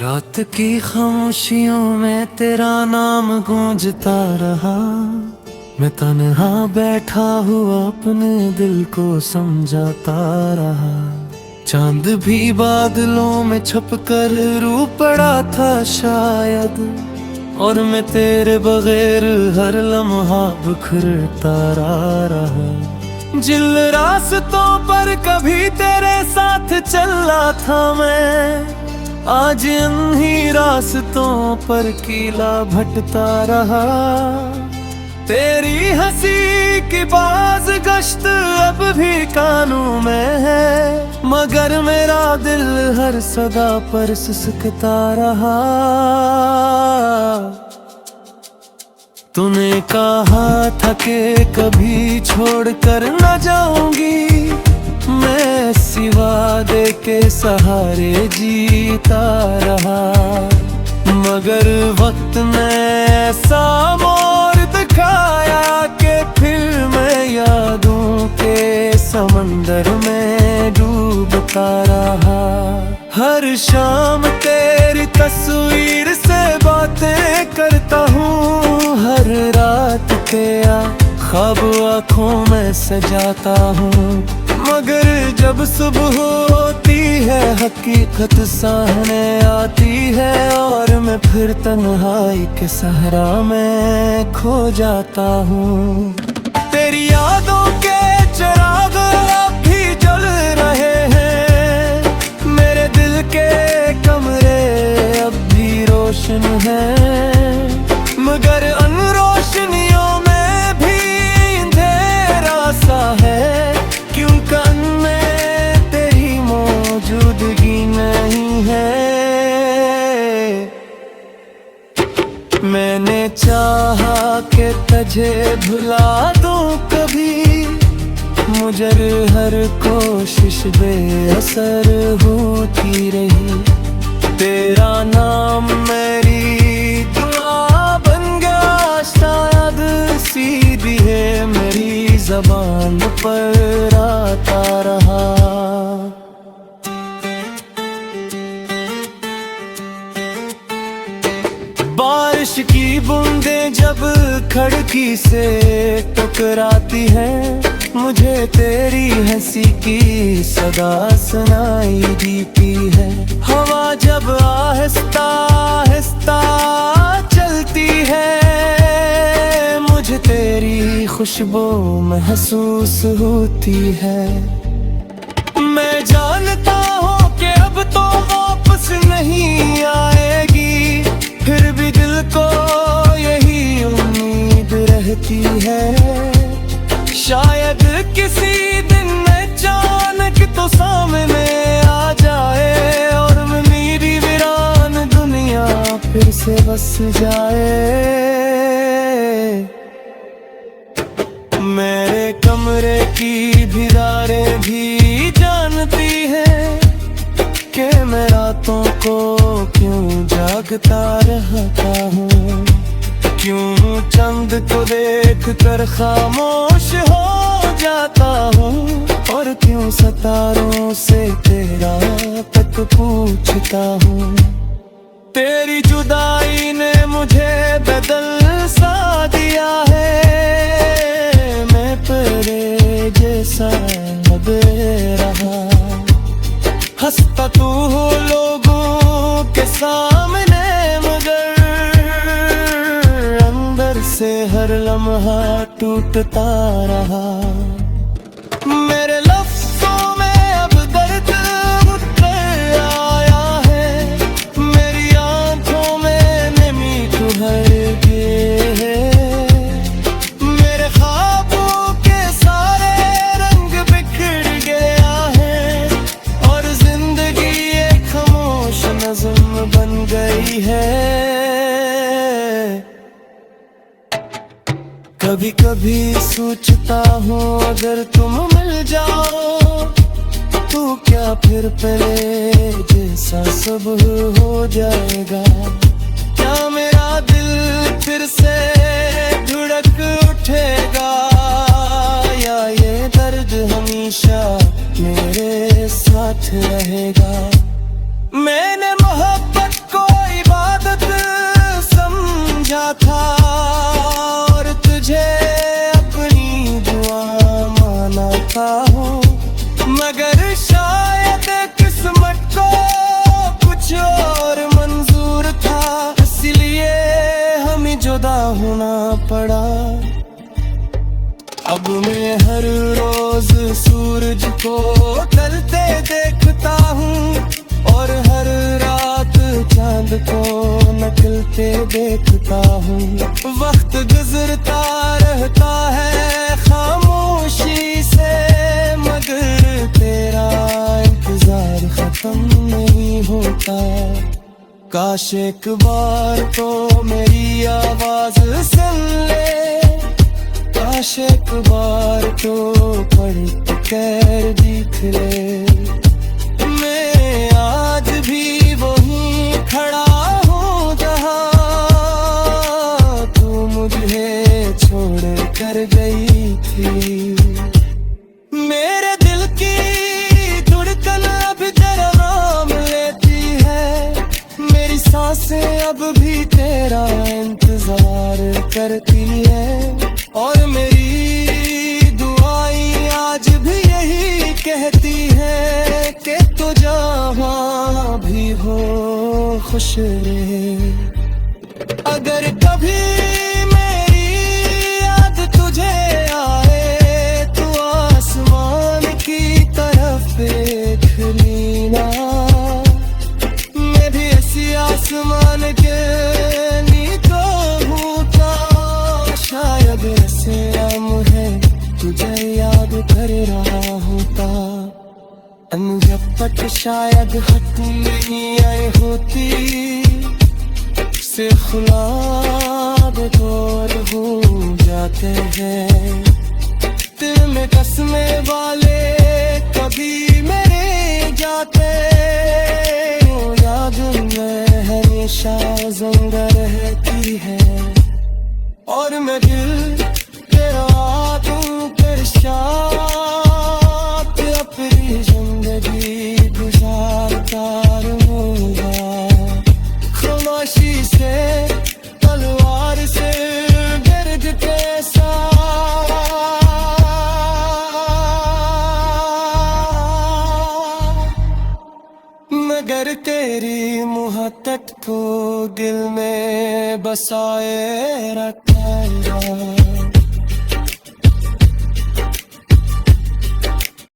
रात की खामोशियों में तेरा नाम गूंजता रहा। मैं तन्हा बैठा हुआ अपने दिल को समझाता रहा। चांद भी बादलों में छुपकर रू पड़ा था शायद, और मैं तेरे बगैर हर लम्हा बिखरता रहा। जिन रास्तों पर कभी तेरे साथ चला था मैं, आज इन्हीं रास्तों पर कीला भटता रहा। तेरी हंसी की बाज गश्त अब भी कानों में है, मगर मेरा दिल हर सदा पर सिसकता रहा। तूने कहा था कि कभी छोड़कर न जाऊंगी, मैं सिवा दे के सहारे जीता रहा। मगर वक्त ने ऐसा मोड़ दिखाया कि फिर मैं यादों के समंदर में डूबता रहा। हर शाम तेरी तस्वीर से बातें करता हूँ, हर रात तेरा ख्वाब आँखों में सजाता हूँ। मगर जब सुबह होती है हकीकत सामने आती है, और मैं फिर तन्हाई के सहरा में खो जाता हूँ। तेरी यादों के चिराग अब भी जल रहे हैं, मेरे दिल के कमरे अब भी रोशन हैं, मगर उन रोशनियों में भी अंधेरा सा है, क्योंकि उनमें तेरी मौजूदगी नहीं है। मैंने चाहा कि तुझे भुला दूं कभी, मगर हर कोशिश बेअसर होती रही। तेरा नाम मेरी दुआ बन गया, शायद सीधी है मेरी ज़बान पर आता रहा। बारिश की बूंदें जब खिड़की से टकराती हैं, मुझे तेरी हंसी की सदा सुनाई देती है। हवा जब आहिस्ता आहिस्ता चलती है, मुझे तेरी खुशबू महसूस होती है। मैं जानता हूँ कि अब तो वापस नहीं आएगी, फिर भी दिल को यही उम्मीद रहती है। शायद किसी दिन अचानक तो सामने आ जाए, और मेरी वीरान दुनिया फिर से बस जाए। मेरे कमरे की दीवारें भी जानती हैं कि मैं रातों को क्यों जागता रहता हूँ, क्यों चंद को देख कर खामोश हो जाता हूँ, और क्यों सितारों से तेरा तक पूछता हूँ। तेरी जुदाई ने मुझे बदल सा दिया है, मैं परे जैसा अब रहा। हंसता तू हो लोगों के सामने, मगर अंदर से हर लम्हा टूटता रहा। मेरे लफ्ज़ों में अब दर्द उतर आया है, मेरी आंखों में नमी ठहर गई है। मेरे ख्वाबों के सारे रंग बिखर गया है, और जिंदगी एक खामोश नज़्म बन गई है। कभी कभी सोचता हूँ अगर तुम मिल जाओ, तो क्या फिर पहले जैसा सब हो जाएगा। क्या मेरा दिल फिर से धड़क उठेगा, या ये दर्द हमेशा मेरे साथ रहेगा। मैंने मोहब्बत को चाहता हूँ, मगर शायद किस्मत को कुछ और मंजूर था, इसलिए हमें जुदा होना पड़ा। अब मैं हर रोज सूरज को ढलते देखता हूँ और हर रात चांद को निकलते देखता हूँ। वक्त गुजरता रहता है खामोशी से, मगर तेरा इंतजार खत्म नहीं होता। काश एक बार तो मेरी आवाज सुन ले, काश एक बार तो पढ़ कर दिख ले। मैं आज भी वहीं खड़ा हूँ जहाँ तू मुझे छोड़ कर गई थी। मेरे दिल की धड़कन अब तेरा नाम लेती है, मेरी सांसें अब भी तेरा इंतजार करती है, और मेरी दुआएं आज भी यही कहती है कि तू जहाँ भी हो खुश रहे। अगर कभी मेरी याद तुझे आए तो आसमान की तरफ देख लेना, मैं भी ऐसी आसमान के नीचे हूँ, शायद ऐसे मुझे तुझे याद कर रहा होता। अनजपट शायद हट नहीं आई होती, से खुलाब दूर हो जाते हैं। दिल में कसमें वाले कभी मेरे जाते, याद में हमेशा जिंदा रहती है, और मैं दिल तेरा दूं तेरे साथ अपनी जिंदगी गुजारता रहूंगा। खामोशी से तलवार से गर्द के साथ, मगर तेरी मोहब्बत को दिल में बसाए रखा।